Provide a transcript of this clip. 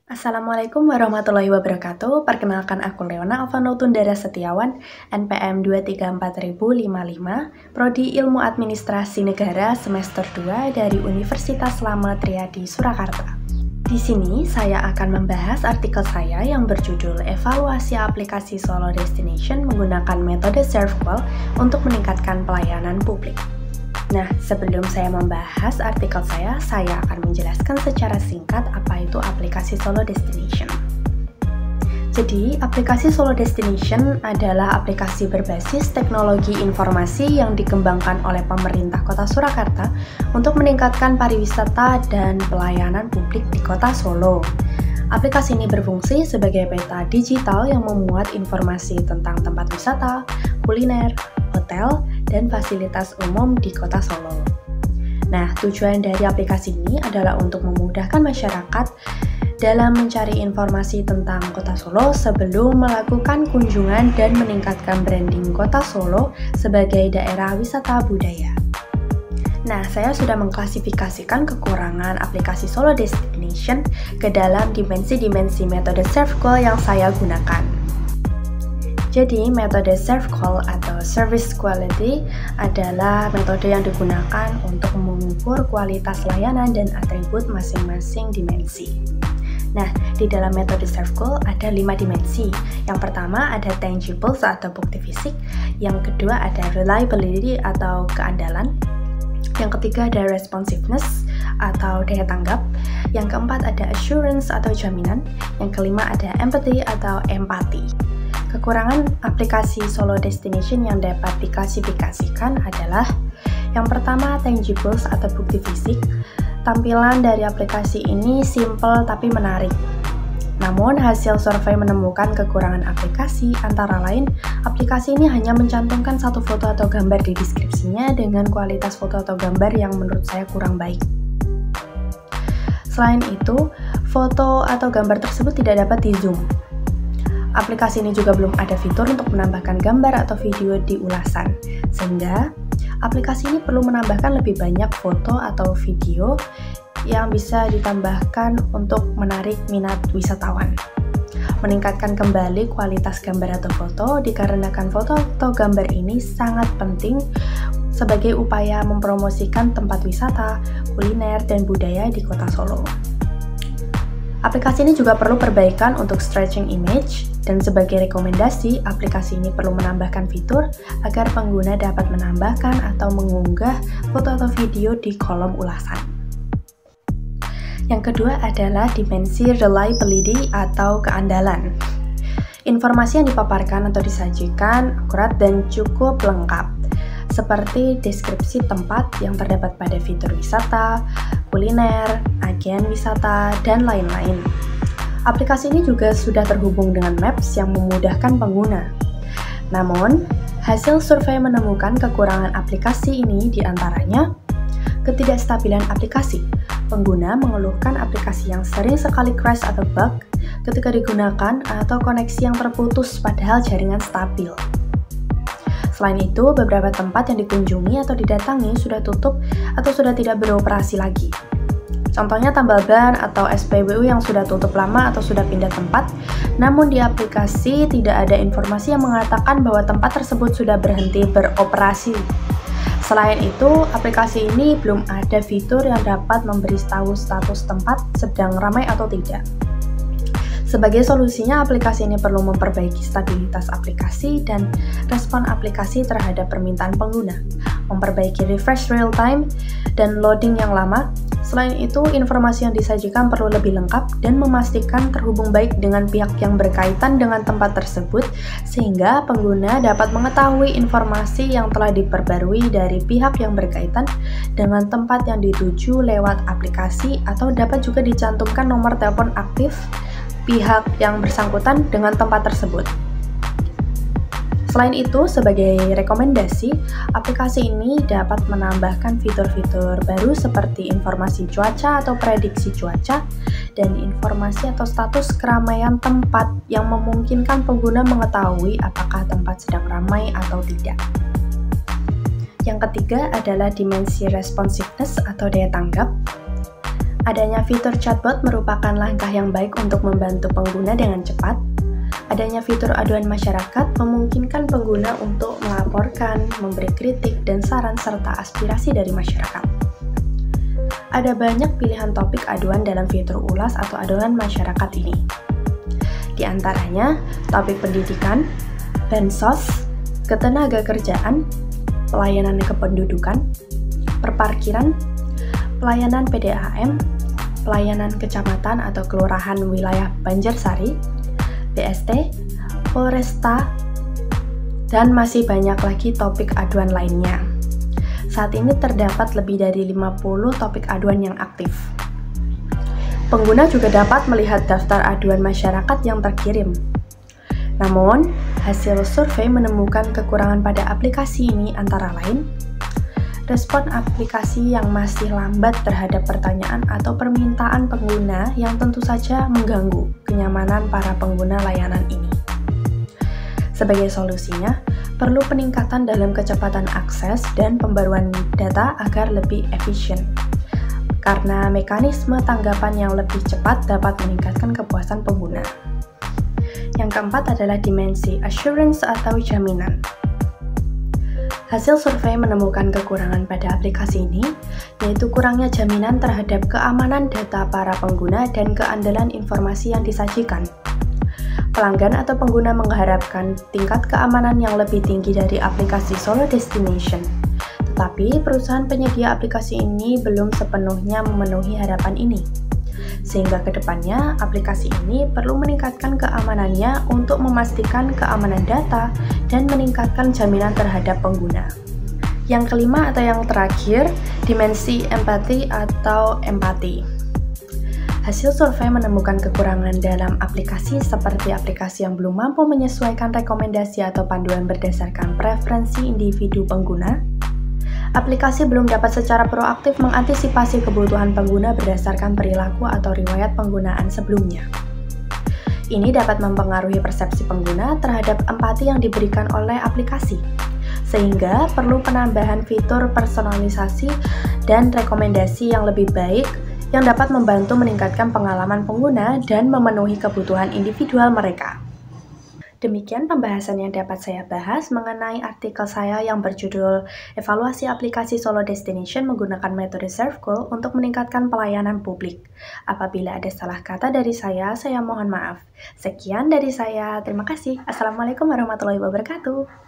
Assalamualaikum warahmatullahi wabarakatuh. Perkenalkan aku Leona Alvanotundara Setiawan, NPM 234.055, Prodi Ilmu Administrasi Negara semester 2 dari Universitas Slamet Riyadi Surakarta. Di sini saya akan membahas artikel saya yang berjudul Evaluasi Aplikasi Solo Destination menggunakan metode ServQual untuk meningkatkan pelayanan publik. Nah, sebelum saya membahas artikel saya akan menjelaskan secara singkat apa itu aplikasi Solo Destination. Jadi, aplikasi Solo Destination adalah aplikasi berbasis teknologi informasi yang dikembangkan oleh pemerintah Kota Surakarta untuk meningkatkan pariwisata dan pelayanan publik di Kota Solo. Aplikasi ini berfungsi sebagai peta digital yang memuat informasi tentang tempat wisata, kuliner, hotel, dan fasilitas umum di Kota Solo. Nah, tujuan dari aplikasi ini adalah untuk memudahkan masyarakat dalam mencari informasi tentang Kota Solo sebelum melakukan kunjungan dan meningkatkan branding Kota Solo sebagai daerah wisata budaya. Nah, saya sudah mengklasifikasikan kekurangan aplikasi Solo Destination ke dalam dimensi-dimensi metode ServQual yang saya gunakan. Jadi, metode ServQual atau Service Quality adalah metode yang digunakan untuk mengukur kualitas layanan dan atribut masing-masing dimensi. Nah, di dalam metode ServQual ada 5 dimensi. Yang pertama ada tangibles atau bukti fisik, yang kedua ada reliability atau keandalan, yang ketiga ada responsiveness atau daya tanggap, yang keempat ada assurance atau jaminan, yang kelima ada empathy atau empati. Kekurangan aplikasi Solo Destination yang dapat diklasifikasikan adalah yang pertama tangibles atau bukti fisik. Tampilan dari aplikasi ini simple tapi menarik. Namun hasil survei menemukan kekurangan aplikasi, antara lain aplikasi ini hanya mencantumkan satu foto atau gambar di deskripsinya dengan kualitas foto atau gambar yang menurut saya kurang baik. Selain itu, foto atau gambar tersebut tidak dapat di-zoom. Aplikasi ini juga belum ada fitur untuk menambahkan gambar atau video di ulasan, sehingga aplikasi ini perlu menambahkan lebih banyak foto atau video yang bisa ditambahkan untuk menarik minat wisatawan. Meningkatkan kembali kualitas gambar atau foto dikarenakan foto atau gambar ini sangat penting sebagai upaya mempromosikan tempat wisata, kuliner, dan budaya di Kota Solo. Aplikasi ini juga perlu perbaikan untuk stretching image, dan sebagai rekomendasi, aplikasi ini perlu menambahkan fitur agar pengguna dapat menambahkan atau mengunggah foto atau video di kolom ulasan. Yang kedua adalah dimensi reliability atau keandalan. Informasi yang dipaparkan atau disajikan akurat dan cukup lengkap, seperti deskripsi tempat yang terdapat pada fitur wisata, kuliner, agen wisata, dan lain-lain. Aplikasi ini juga sudah terhubung dengan Maps yang memudahkan pengguna. Namun, hasil survei menemukan kekurangan aplikasi ini diantaranya ketidakstabilan aplikasi. Pengguna mengeluhkan aplikasi yang sering sekali crash atau bug ketika digunakan atau koneksi yang terputus padahal jaringan stabil. Selain itu, beberapa tempat yang dikunjungi atau didatangi sudah tutup atau sudah tidak beroperasi lagi. Contohnya tambal ban atau SPBU yang sudah tutup lama atau sudah pindah tempat, namun di aplikasi tidak ada informasi yang mengatakan bahwa tempat tersebut sudah berhenti beroperasi. Selain itu, aplikasi ini belum ada fitur yang dapat memberitahu status tempat sedang ramai atau tidak. Sebagai solusinya, aplikasi ini perlu memperbaiki stabilitas aplikasi dan respon aplikasi terhadap permintaan pengguna, memperbaiki refresh real time dan loading yang lama. Selain itu, informasi yang disajikan perlu lebih lengkap dan memastikan terhubung baik dengan pihak yang berkaitan dengan tempat tersebut, sehingga pengguna dapat mengetahui informasi yang telah diperbarui dari pihak yang berkaitan dengan tempat yang dituju lewat aplikasi, atau dapat juga dicantumkan nomor telepon aktif pihak yang bersangkutan dengan tempat tersebut. Selain itu, sebagai rekomendasi, aplikasi ini dapat menambahkan fitur-fitur baru seperti informasi cuaca atau prediksi cuaca, dan informasi atau status keramaian tempat yang memungkinkan pengguna mengetahui apakah tempat sedang ramai atau tidak. Yang ketiga adalah dimensi responsiveness atau daya tanggap. Adanya fitur chatbot merupakan langkah yang baik untuk membantu pengguna dengan cepat. Adanya fitur aduan masyarakat memungkinkan pengguna untuk melaporkan, memberi kritik, dan saran serta aspirasi dari masyarakat. Ada banyak pilihan topik aduan dalam fitur ulas atau aduan masyarakat ini. Di antaranya, topik pendidikan, bansos, ketenagakerjaan, pelayanan kependudukan, perparkiran, pelayanan PDAM, pelayanan kecamatan atau kelurahan wilayah Banjarsari, BST, Polresta, dan masih banyak lagi topik aduan lainnya. Saat ini terdapat lebih dari 50 topik aduan yang aktif. Pengguna juga dapat melihat daftar aduan masyarakat yang terkirim. Namun, hasil survei menemukan kekurangan pada aplikasi ini antara lain respon aplikasi yang masih lambat terhadap pertanyaan atau permintaan pengguna yang tentu saja mengganggu kenyamanan para pengguna layanan ini. Sebagai solusinya, perlu peningkatan dalam kecepatan akses dan pembaruan data agar lebih efisien. Karena mekanisme tanggapan yang lebih cepat dapat meningkatkan kepuasan pengguna. Yang keempat adalah dimensi assurance atau jaminan. Hasil survei menemukan kekurangan pada aplikasi ini, yaitu kurangnya jaminan terhadap keamanan data para pengguna dan keandalan informasi yang disajikan. Pelanggan atau pengguna mengharapkan tingkat keamanan yang lebih tinggi dari aplikasi Solo Destination, tetapi perusahaan penyedia aplikasi ini belum sepenuhnya memenuhi harapan ini. Sehingga ke depannya, aplikasi ini perlu meningkatkan keamanannya untuk memastikan keamanan data dan meningkatkan jaminan terhadap pengguna. Yang kelima atau yang terakhir, dimensi empati atau empati. Hasil survei menemukan kekurangan dalam aplikasi seperti aplikasi yang belum mampu menyesuaikan rekomendasi atau panduan berdasarkan preferensi individu pengguna. Aplikasi belum dapat secara proaktif mengantisipasi kebutuhan pengguna berdasarkan perilaku atau riwayat penggunaan sebelumnya. Ini dapat mempengaruhi persepsi pengguna terhadap empati yang diberikan oleh aplikasi, sehingga perlu penambahan fitur personalisasi dan rekomendasi yang lebih baik yang dapat membantu meningkatkan pengalaman pengguna dan memenuhi kebutuhan individual mereka. Demikian pembahasan yang dapat saya bahas mengenai artikel saya yang berjudul Evaluasi Aplikasi Solo Destination menggunakan metode Serve Call untuk meningkatkan pelayanan publik. Apabila ada salah kata dari saya mohon maaf. Sekian dari saya, terima kasih. Assalamualaikum warahmatullahi wabarakatuh.